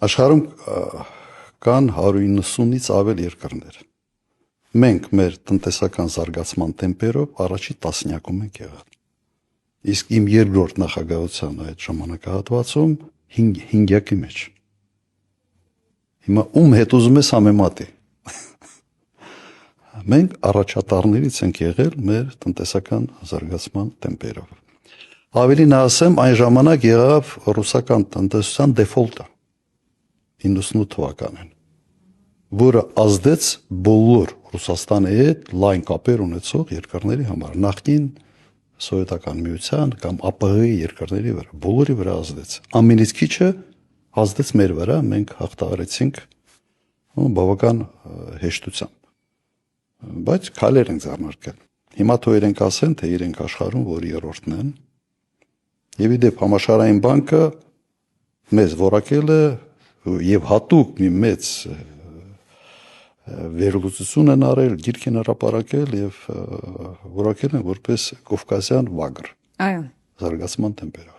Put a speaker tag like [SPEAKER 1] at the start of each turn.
[SPEAKER 1] Աշխարհում կան 190-ից ավել երկրներ։ Մենք մեր տնտեսական զարգացման տեմպերով առաջի տասնյակում ենք եղել։ Իսկ իմ երկրորդ նախագահության այդ ժամանակահատվածում 5-յակի մեջ։ Հիմա ում հետ ուզում ես համեմատի։ Մենք առաջատարներից ենք եղել մեր տնտեսական զարգացման տեմպերով։ Ավելին ասեմ, այն ժամանակ եղավ ռուսական տնտեսության դեֆոլտը 98 թվականին, որը ազդեց բոլոր Ռուսաստանի հետ լայն կապեր ունեցող երկրների համար, նախկին սովետական միության կամ ԱՊՀ-ի երկրների վրա, բոլորի վրա ազդեց։ Ամենից քիչը ազդեց մեր վրա, մենք հաղթահարեցինք բավական հեշտությամբ։ Բայց քայլեր ենք ձեռնարկել։ Հիմա թող իրենք ասեն, թե իրենք աշխարհում որ երրորդն են։ Եվ ի դեպ համաշխարհային բանկը մեզ որակել է եւ հատուկ մի մեծ վերլուծություն են արել, գիրք են հրապարակել եւ որակել են որպես կովկասյան վագր։
[SPEAKER 2] Այո։
[SPEAKER 1] Զարգացման տեմպերով։